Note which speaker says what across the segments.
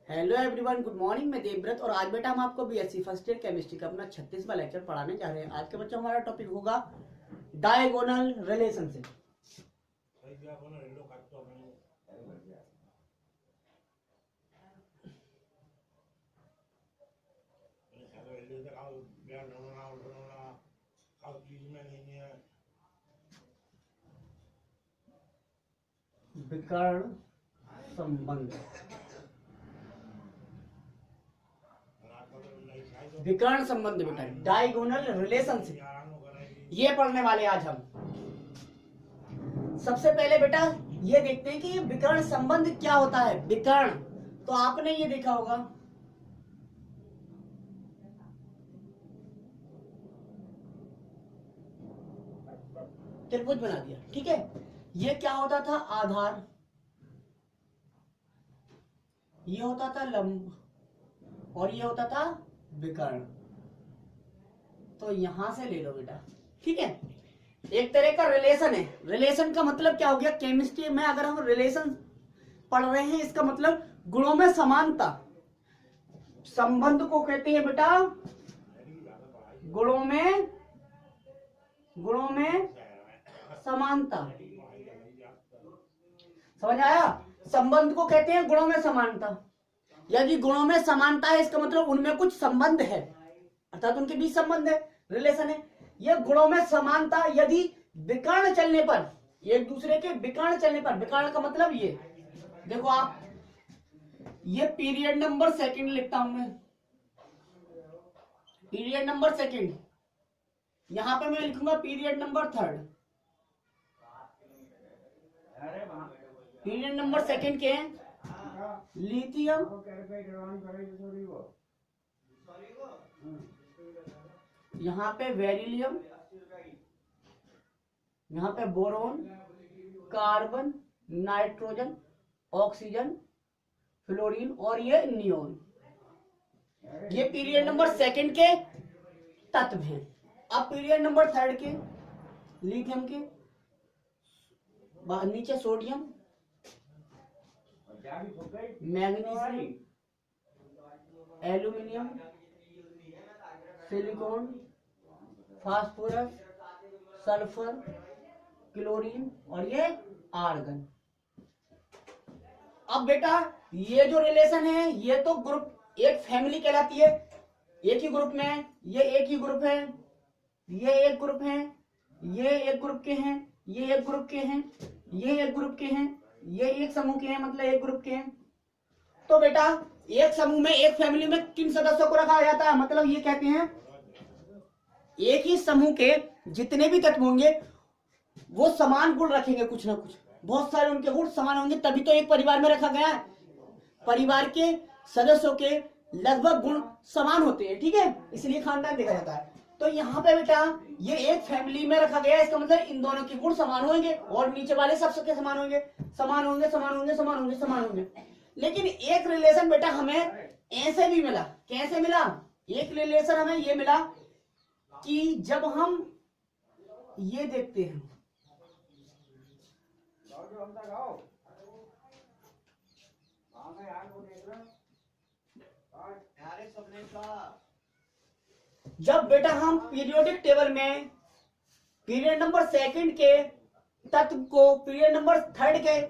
Speaker 1: Hello everyone, good morning. मैं देवव्रत और आज बेटा हम आपको बीएससी फर्स्ट ईयर केमिस्ट्री का अपना 36वां लेक्चर पढ़ाने जा रहे हैं। आज के बच्चों हमारा टॉपिक होगा डायगोनल रिलेशनशिप। विकर्ण संबंध। विकर्ण संबंध बेटा डायगोनल रिलेशनशिप ये पढ़ने वाले आज हम। सबसे पहले बेटा ये देखते हैं कि ये विकर्ण संबंध क्या होता है। विकर्ण तो आपने ये देखा होगा, त्रिभुज बना दिया, ठीक है। ये क्या होता था? आधार। ये होता था लंब और ये होता था विकर्ण। तो यहां से ले लो बेटा, ठीक है। एक तरह का रिलेशन है। रिलेशन का मतलब क्या हो गया? केमिस्ट्री में अगर हम रिलेशन पढ़ रहे हैं, इसका मतलब गुणों में समानता। संबंध को कहते हैं बेटा गुणों में समानता। समझ आया? संबंध को कहते हैं गुणों में समानता। यदि गुणों में समानता है, इसका मतलब उनमें कुछ संबंध है, अर्थात उनके बीच संबंध है, रिलेशन है। ये गुणों में समानता यदि विकर्ण चलने पर, एक दूसरे के विकर्ण चलने पर, विकर्ण का मतलब ये देखो आप, ये पीरियड नंबर सेकंड लिखता हूं मैं, पीरियड नंबर सेकंड। यहां पे मैं लिखूंगा period number third. Period number second के हैं लिथियम, यहां पे बेरिलियम, यहां पे boron, carbon, nitrogen, oxygen, fluorine और ये नियोन। ये पीरियड नंबर सेकंड के तत्व हैं। अब पीरियड नंबर थर्ड के लिथियम के नीचे sodium, magnesium, aluminium, silicon, phosphorus, sulphur, chlorine और ये आर्गन। अब बेटा ये जो रिलेशन है, ये तो ग्रुप एक फैमिली कहलाती है। एक ही ग्रुप में, ये एक ही ग्रुप है, ये एक ग्रुप है, ये एक ग्रुप के हैं, ये एक ग्रुप के हैं, ये एक ग्रुप के हैं, ये एक समूह के हैं, मतलब एक ग्रुप के हैं। तो बेटा एक समूह में, एक फैमिली में किन सदस्यों को रखा जाता है? मतलब ये कहते हैं एक ही समूह के जितने भी तत्व होंगे वो समान गुण रखेंगे, कुछ ना कुछ, बहुत सारे उनके गुण समान होंगे, तभी तो एक परिवार में रखा गया है। परिवार के सदस्यों के लगभग गुण समान होते हैं, ठीक है, इसलिए खानदान देखा जाता है। तो यहाँ पे बेटा ये एक फैमिली में रखा गया है, इसका मतलब इन दोनों के गुण समान होंगे और नीचे वाले सबके समान होंगे, समान होंगे, समान होंगे, समान होंगे, समान होंगे। लेकिन एक रिलेशन बेटा हमें ऐसे भी मिला। कैसे मिला? एक रिलेशन हमें ये मिला कि जब हम ये देखते हैं, जब बेटा हम पीरियोडिक टेबल में पीरियड नंबर सेकंड के तत्व को पीरियड नंबर थर्ड के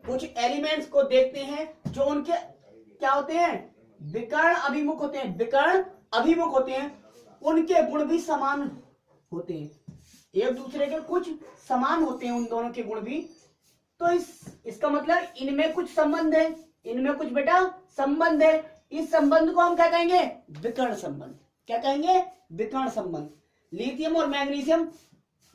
Speaker 1: कुछ एलिमेंट्स को देखते हैं जो उनके क्या होते हैं? विकर्ण अभिमुख होते हैं। विकर्ण अभिमुख होते हैं, उनके गुण भी समान होते हैं, एक दूसरे के कुछ समान होते हैं उन दोनों के गुण भी। तो इसका मतलब इनमें कुछ संबंध है, इनमें कुछ बेटा संबंध है। इस संबंध को हम क्या कहेंगे? विकर्ण संबंध। क्या कहेंगे? विकर्ण संबंध। लिथियम और मैग्नीशियम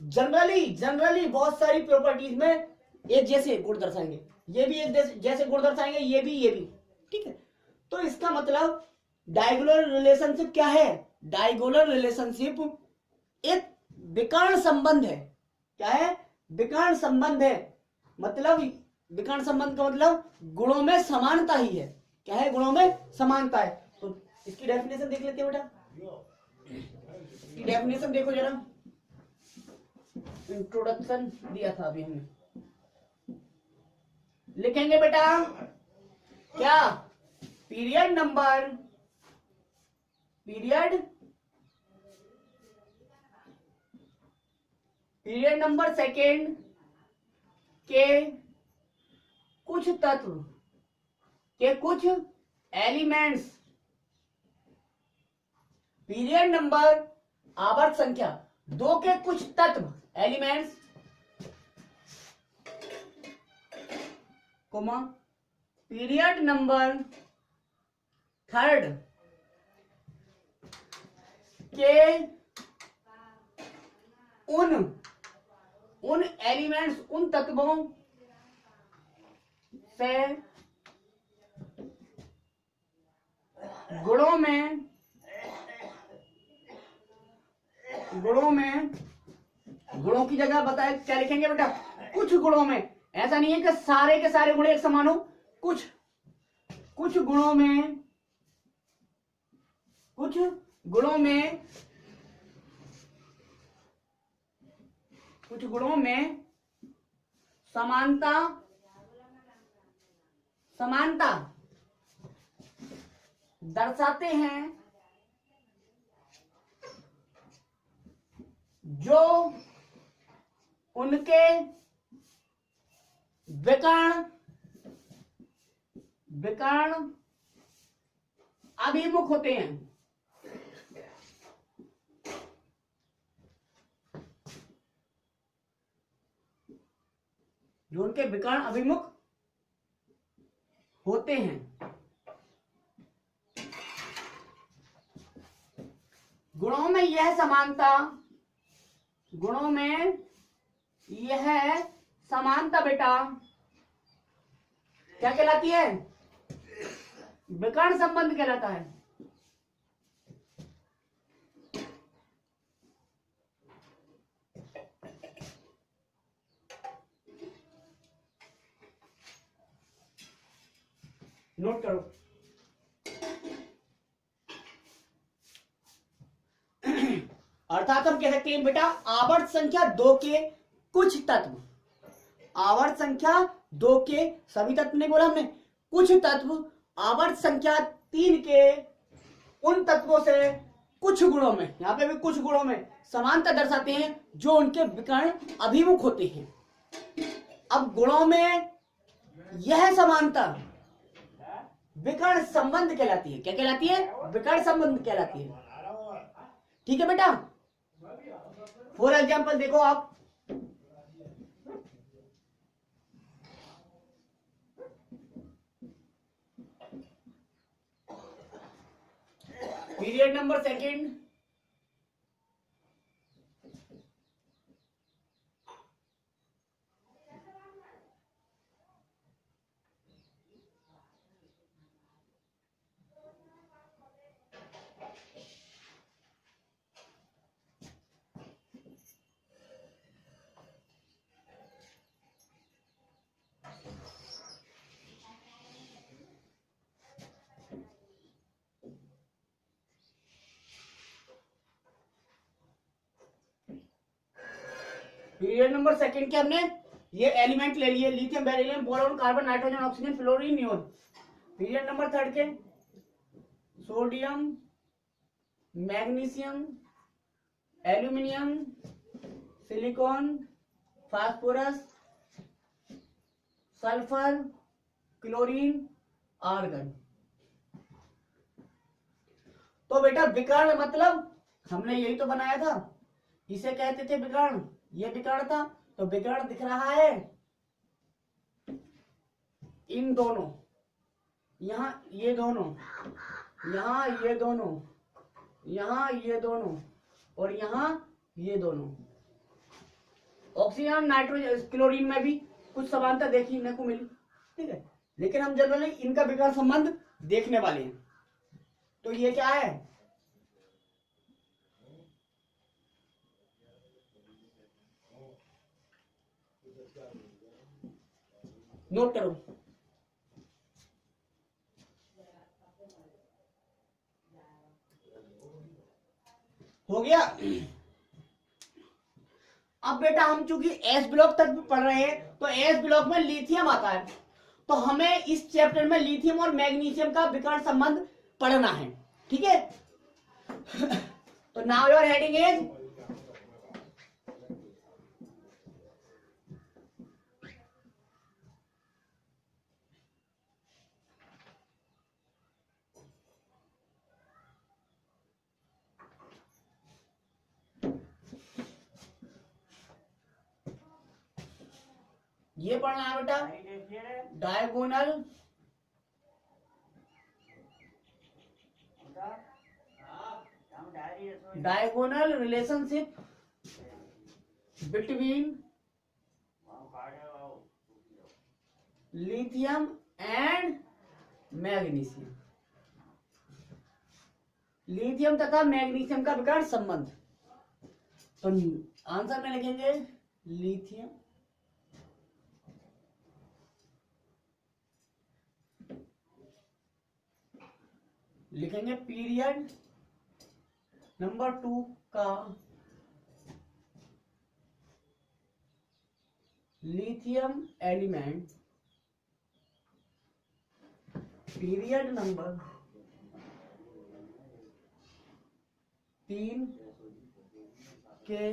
Speaker 1: जनरली बहुत सारी प्रॉपर्टीज में एक जैसे गुण दर्शाएंगे, ये भी एक जैसे गुण दर्शाएंगे, ये भी, ठीक है। तो इसका मतलब डायगोनल रिलेशनशिप क्या है? डायगोनल रिलेशनशिप एक विकर्ण संबंध है। क्या है? विकर्ण संबंध है। मतलब विकर्ण संबंध का मतलब गुणों में समानता ही है। क्या है? गुणों में समानता है। तो इसकी डेफिनेशन देख लेते हैं बेटा। इसकी डेफिनेशन देखो जरा, इंट्रोडक्शन दिया था अभी हमने। लिखेंगे बेटा क्या पीरियड नंबर सेकेंड के कुछ तत्व के कुछ एलिमेंट्स, पीरियड नंबर आवर्त संख्या 2 के कुछ तत्व elements, comma period number third के उन एलिमेंट्स, उन तत्वों से गुणों की जगह बताए क्या लिखेंगे बेटा, कुछ गुणों में। ऐसा नहीं है कि सारे के सारे गुण एक समान हो, कुछ गुणों में समानता दर्शाते हैं, जो उनके विकर्ण अभिमुख होते हैं। जो उनके विकर्ण अभिमुख होते हैं। गुणों में यह समानता बेटा क्या कहलाती है, विकर्ण संबंध कहलाता है। नोट करो। अर्थात हम कह सकते हैं बेटा आवर्त संख्या 2 के कुछ तत्व, आवर्त संख्या 2 के सभी तत्व नहीं बोला हमने, कुछ तत्व आवर्त संख्या 3 के उन तत्वों से कुछ गुणों में, यहां पे भी कुछ गुणों में समानता दर्शाते हैं, जो उनके विकर्ण अभिमुख होते हैं। अब गुणों में यह समानता विकर्ण संबंध कहलाती है। क्या कहलाती है, विकर्ण संबंध कहलाती है। ठीक है बेटा। फॉर एग्जाम्पल देखो आप, period number second period number second के हमने ये एलिमेंट ले लिए, lithium, beryllium, boron, carbon, nitrogen, oxygen, fluorine, neon. Period number third के sodium, magnesium, aluminium, silicon, phosphorus, sulphur, chlorine, argon. तो बेटा विकर्ण मतलब हमने यही तो बनाया था, इसे कहते थे विकर्ण। ये विकर्ण था, तो विकर्ण दिख रहा है इन दोनों, यहां ये दोनों, यहां ये दोनों, यहां ये दोनों और यहां ये दोनों। ऑक्सीजन, नाइट्रोजन, क्लोरीन में भी कुछ समानता देखने को मिली। ठीक है, लेकिन हम जनरली इनका विकर्ण संबंध देखने वाले हैं। तो ये क्या है, नोट करो। हो गया। अब बेटा हम चूंकि एस ब्लॉक तक भी पढ़ रहे हैं, तो एस ब्लॉक में लिथियम आता है, तो हमें इस चैप्टर में लिथियम और मैग्नीशियम का विकर्ण संबंध पढ़ना है, ठीक है। तो नाउ योर हेडिंग इज ये पढ़ना है बेटा, diagonal relationship between lithium and magnesium, lithium तथा मैग्नीशियम का विकर्ण संबंध। तो आंसर में लिखेंगे लिथियम लिखेंगे पीरियड नंबर 2 का लिथियम एलिमेंट, पीरियड नंबर 3 के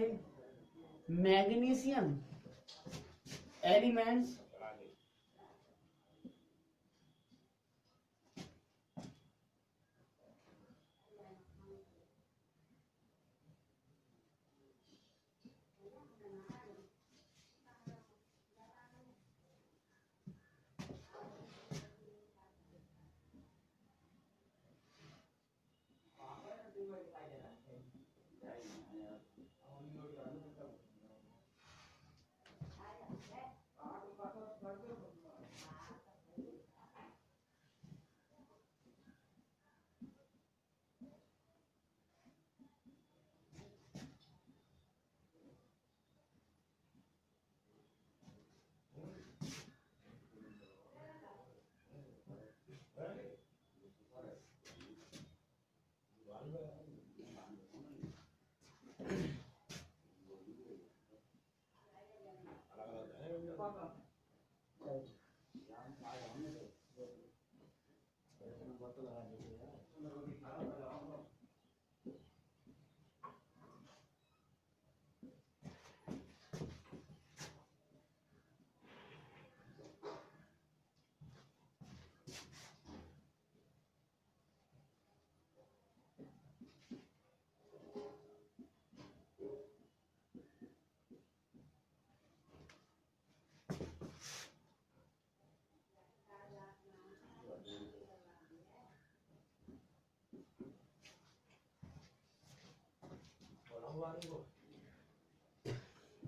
Speaker 1: मैग्नीशियम एलिमेंट्स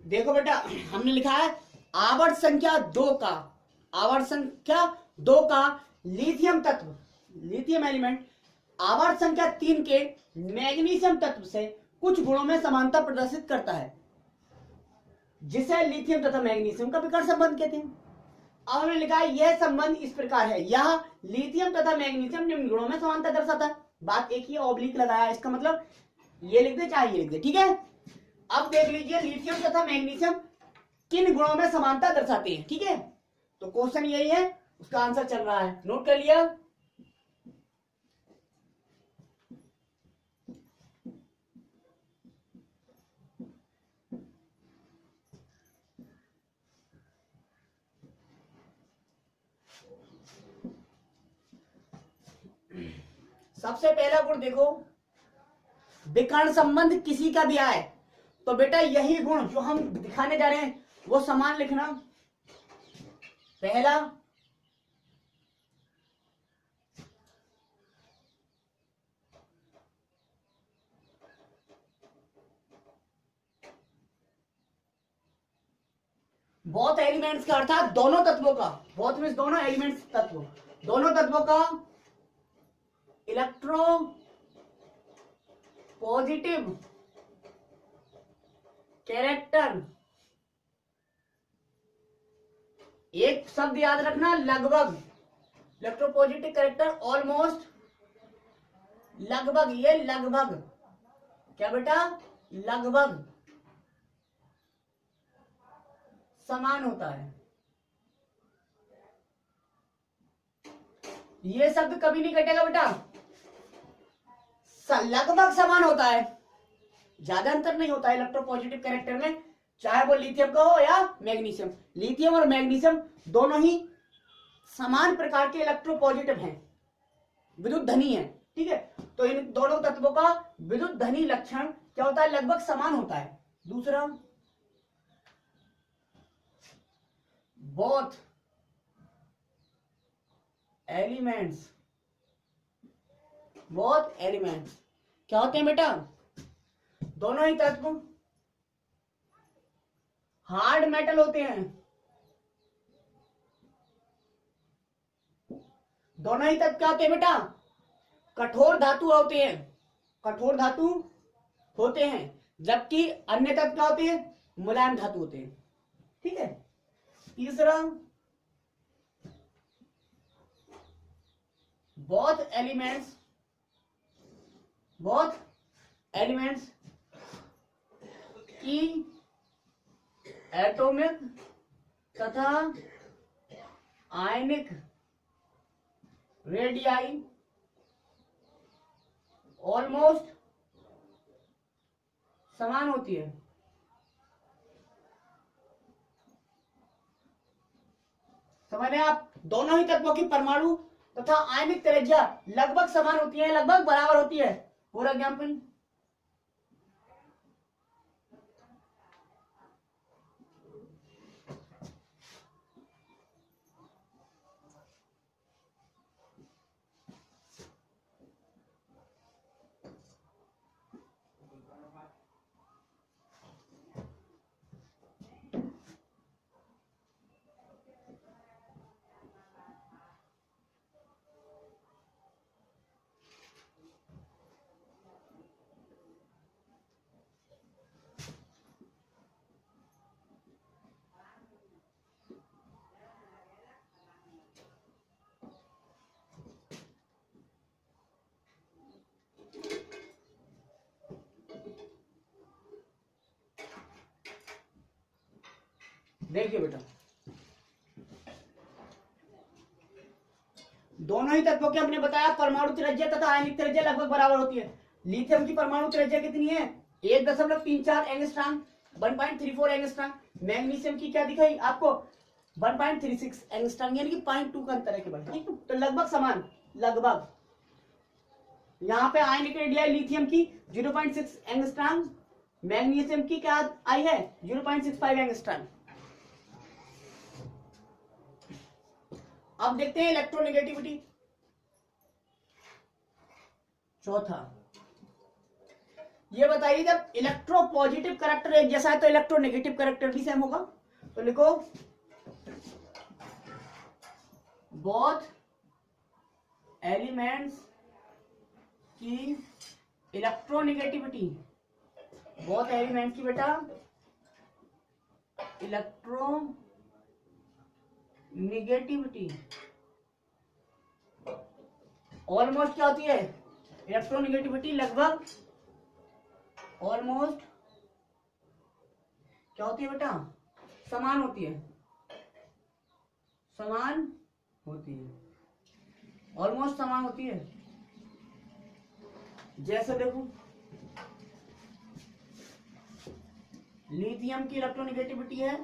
Speaker 1: देखो बेटा, हमने लिखा है आवर्त संख्या 2 का, आवर्त संख्या 2 का लिथियम तत्व, लिथियम एलिमेंट आवर्त संख्या 3 के मैग्नीशियम तत्व से कुछ गुणों में समानता प्रदर्शित करता है, जिसे लिथियम तथा मैग्नीशियम का विकर्ण संबंध कहते हैं। अब हमने लिखा है यह संबंध इस प्रकार है, यह लिथियम तथा मैग्नीशियम निम्न गुणों में समानता दर्शाता है। बात एक ही, ऑब्लिक लगाया, इसका मतलब ये लिख दे चाहे ये लिख दे, ठीक है। अब देख लीजिए लिथियम तथा मैग्नीशियम किन गुणों में समानता दर्शाते हैं, ठीक है। तो क्वेश्चन यही है, उसका आंसर चल रहा है, नोट कर लिया। सबसे पहला गुण देखो, विकर्ण संबंध किसी का भी आए तो बेटा यही गुण जो हम दिखाने जा रहे हैं वो समान लिखना। पहला, बोथ एलिमेंट्स का अर्थात दोनों तत्वों का, बोथ मींस दोनों एलिमेंट्स तत्व, दोनों तत्वों का इलेक्ट्रो पॉजिटिव कैरेक्टर, एक शब्द याद रखना लगभग, इलेक्ट्रोपॉजिटिव कैरेक्टर ऑलमोस्ट, लगभग, ये लगभग क्या बेटा, लगभग समान होता है। ये शब्द कभी नहीं कटेगा बेटा, लगभग समान होता है, ज्यादा अंतर नहीं होता है इलेक्ट्रोपॉजिटिव कैरेक्टर में, चाहे वो लिथियम का हो या मैग्नीशियम। लिथियम और मैग्नीशियम दोनों ही समान प्रकार के इलेक्ट्रोपॉजिटिव हैं, विद्युत धनी है, ठीक है। तो इन दोनों तत्वों का विद्युत धनी लक्षण क्या होता है, लगभग समान होता है। दूसरा, बोथ एलिमेंट्स क्या होते हैं बेटा, दोनों ही तत्व हार्ड मेटल होते हैं, दोनों ही तत्व क्या होते हैं बेटा, कठोर धातु होते हैं, कठोर धातु होते हैं, जबकि अन्य तत्व क्या होते हैं, मुलायम धातु होते हैं, ठीक है। तीसरा, बोथ एलिमेंट्स की एटॉमिक तथा आयनिक रेडियाई ऑलमोस्ट समान होती है। समझ रहे हैं आप, दोनों ही तत्वों की परमाणु तथा आयनिक त्रिज्या लगभग समान होती है, लगभग बराबर होती है। फॉर एग्जाम्पल, देखिए बेटा, दोनों ही तत्वों के हमने बताया परमाणु त्रिज्या तथा आयनिक त्रिज्या लगभग बराबर होती है। लिथियम की परमाणु त्रिज्या कितनी है, 1.34 एंगस्ट्रॉम, 1.34 एंगस्ट्रॉम। मैग्नीशियम की क्या दिखाई आपको, 1.36 एंगस्ट्रॉम, यानी कि 0.2 का अंतर है केवल, ठीक है। तो लगभग समान, लगभग। यहाँ पे आयनिक रेडियाई लिथियम की 0.6 एंगस्ट्रॉम, मैग्नीशियम की क्या आई है, 0.65 एंगस्ट्रॉम। अब देखते हैं इलेक्ट्रोनेगेटिविटी। चौथा, ये बताइए जब इलेक्ट्रोपॉजिटिव करैक्टर एक जैसा है तो इलेक्ट्रोनेगेटिव करैक्टर भी सेम होगा। तो लिखो, बोथ एलिमेंट्स की इलेक्ट्रोनेगेटिविटी, बोथ एलिमेंट्स की बेटा इलेक्ट्रोनेगेटिविटी ऑलमोस्ट क्या होती है, इलेक्ट्रोनेगेटिविटी लगभग ऑलमोस्ट क्या होती है बेटा, समान होती है, समान होती है, ऑलमोस्ट समान होती है। जैसे देखो, लिथियम की इलेक्ट्रोनेगेटिविटी है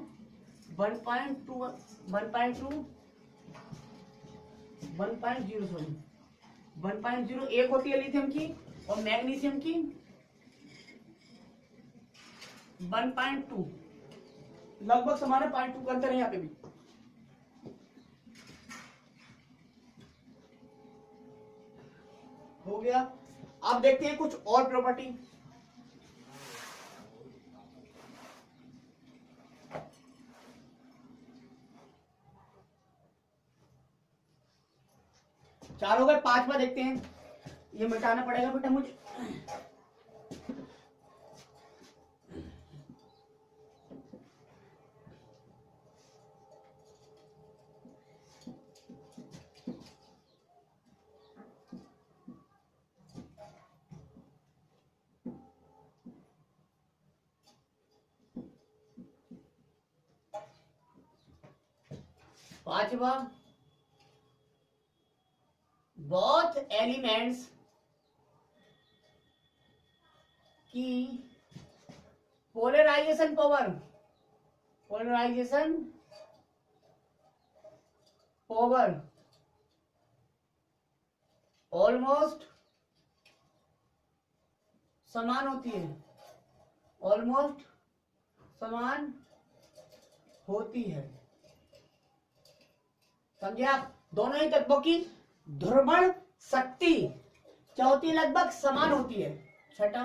Speaker 1: 1.2 1.0 होती है लिथियम की, और मैग्नीशियम की 1.2, लगभग समान है, 0.2 का अंतर है यहाँ पे भी। हो गया। अब देखते हैं कुछ और प्रॉपर्टी। चार हो गए, पांचवा देखते हैं, ये मिटाना पड़ेगा बेटा मुझे। पांचवा, both एलिमेंट्स की पोलराइजेशन पावर ऑलमोस्ट समान होती है, ऑलमोस्ट समान होती है। समझे आप? दोनों ही तत्वों की ध्रुवण शक्ति क्या होती है? लगभग समान होती है। छठा,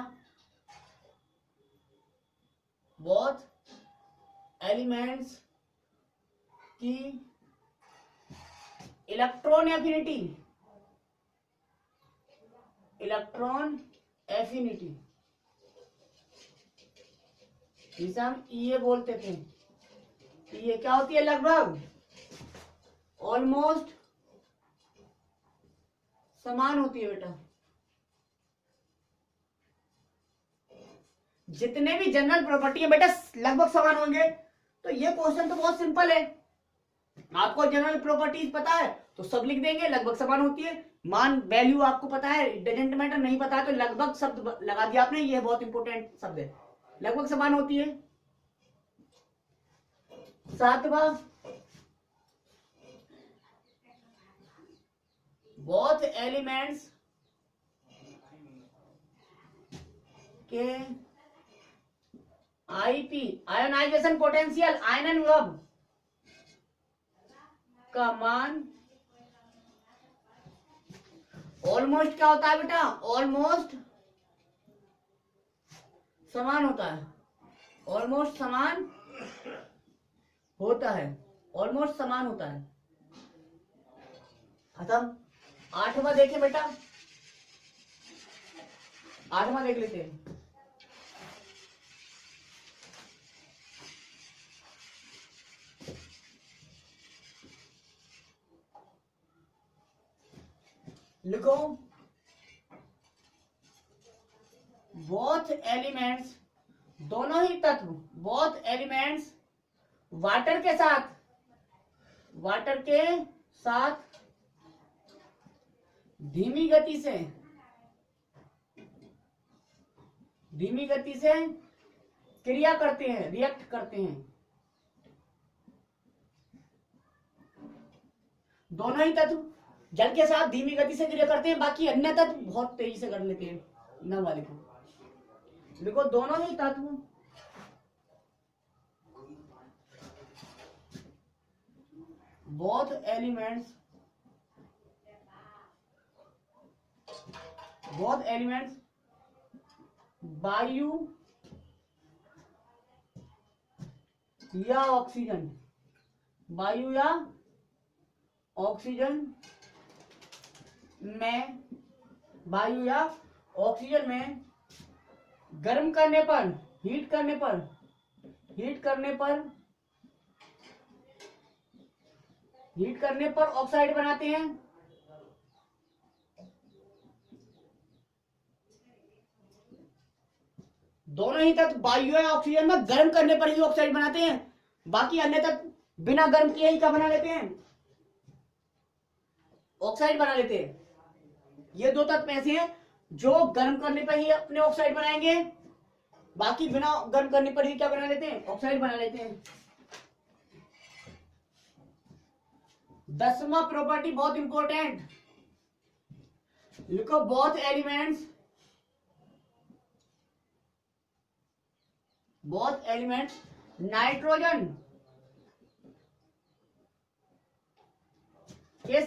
Speaker 1: बोथ एलिमेंट्स की इलेक्ट्रॉन एफिनिटी जिसे हम ये बोलते थे, ये क्या होती है? लगभग ऑलमोस्ट समान होती है बेटा। जितने भी जनरल प्रॉपर्टी है बेटा लगभग समान होंगे। तो ये क्वेश्चन तो बहुत सिंपल है। आपको जनरल प्रॉपर्टीज पता है तो सब लिख देंगे, लगभग समान होती है। मान वैल्यू आपको पता है, डजंट मैटर, नहीं पता है तो लगभग शब्द लगा दिया आपने, ये बहुत इंपॉर्टेंट शब्द है। लगभग समान होती है। सातवां, बोथ एलिमेंट्स के आईपी आयोनाइजेशन पोटेंशियल आयनन विभव का मान ऑलमोस्ट क्या होता है बेटा? ऑलमोस्ट समान होता है, ऑलमोस्ट समान होता है, ऑलमोस्ट समान होता है। खत्म। आठवां देखें बेटा, आठवां देख लेते हैं। लिखो, बोथ एलिमेंट्स, दोनों ही तत्व, बोथ एलिमेंट्स वाटर के साथ धीमी गति से क्रिया करते हैं, रिएक्ट करते हैं। दोनों ही तत्व जल के साथ धीमी गति से क्रिया करते हैं, बाकी अन्य तत्व बहुत तेजी से कर लेते हैं। न वाले को देखो, दोनों ही तत्व बोथ एलिमेंट्स वायु या ऑक्सीजन, वायु या ऑक्सीजन में गर्म करने पर, हीट करने पर ऑक्साइड बनाते हैं। दोनों ही तत्व वायु या ऑक्सीजन में गर्म करने पर ही ऑक्साइड बनाते हैं, बाकी अन्य तत्व बिना गर्म किए ही क्या बना लेते हैं? ऑक्साइड बना लेते हैं। ये दो तत्व ऐसे हैं जो गर्म करने पर ही अपने ऑक्साइड बनाएंगे, बाकी बिना गर्म करने पर ही क्या बना लेते हैं? ऑक्साइड बना लेते हैं। 10वां प्रॉपर्टी बहुत इंपॉर्टेंट, लिखो, बोथ एलिमेंट्स नाइट्रोजन के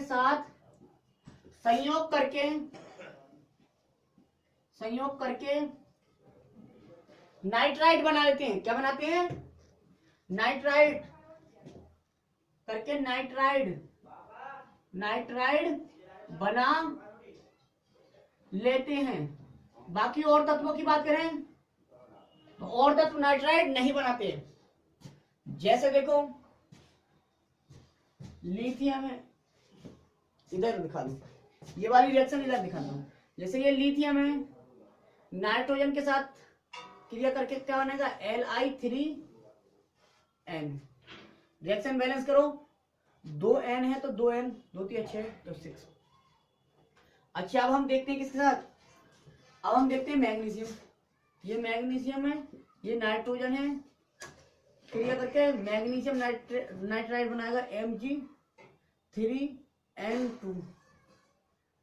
Speaker 1: साथ संयोग करके नाइट्राइड बना लेते हैं। क्या बनाते हैं? नाइट्राइड करके नाइट्राइड बना लेते हैं। बाकी और तत्वों की बात करें तो और तत्व नाइट्राइड नहीं बनाते। जैसे देखो, लिथियम है, इधर दिखा दो, ये वाली रिएक्शन इधर दिखाता हूं। जैसे ये लिथियम है, नाइट्रोजन के साथ क्रिया करके क्या बनेगा? Li3n। रिएक्शन बैलेंस करो 2 n है तो 2 n, 2 3 6 तो 6। अच्छा अब हम देखते हैं किसके साथ, अब हम देखते हैं मैग्नीशियम। ये मैग्नीशियम है, ये नाइट्रोजन है, क्रिया करके मैग्नीशियम नाइट्राइड बनाएगा Mg3n2।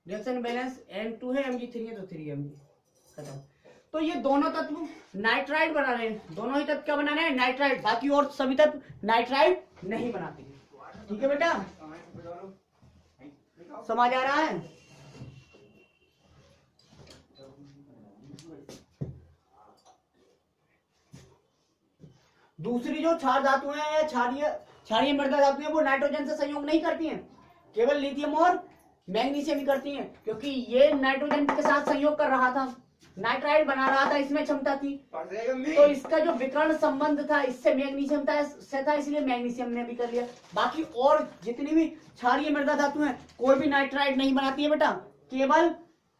Speaker 1: रिएक्शन बैलेंस N2 है, Mg3 है तो 3 Mg, खत्म। तो ये दोनों तत्व नाइट्राइड बना रहे हैं, दोनों ही तत्व क्या बना रहे हैं, नाइट्राइड। बाकी और सभी तत्व नाइट्राइड नहीं बनाते हैं। ठीक है बेटा, समझ आ रहा है। दूसरी जो क्षार धातुएं हैं या क्षारीय मृदा धातुएं वो नाइट्रोजन से संयोग नहीं करती हैं, केवल लिथियम और मैग्नीशियम ही करती हैं, क्योंकि ये नाइट्रोजन के साथ संयोग कर रहा था, नाइट्राइड बना रहा था, इसमें क्षमता थी। तो इसका जो विकर्ण संबंध था इससे मैग्नीशियम था, इसलिए मैग्नीशियम ने भी कर लिया। बाकी और जितनी भी क्षारीय मृदा धातु है कोई भी नाइट्राइड नहीं बनाती है बेटा, केवल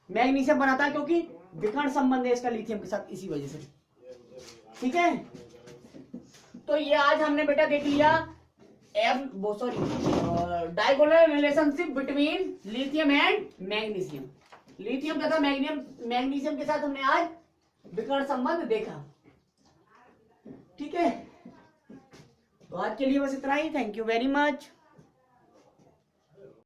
Speaker 1: मैग्नीशियम बनाता है, क्योंकि विकर्ण संबंध है इसका लिथियम के साथ, इसी वजह से। ठीक है, तो ये आज हमने बेटा देख लिया diagonal relationship between lithium and magnesium. Lithium तथा मैग्नीशियम के साथ हमने आज विकर्ण संबंध देखा। ठीक है, तो आज के लिए बस इतना ही। Thank you very much.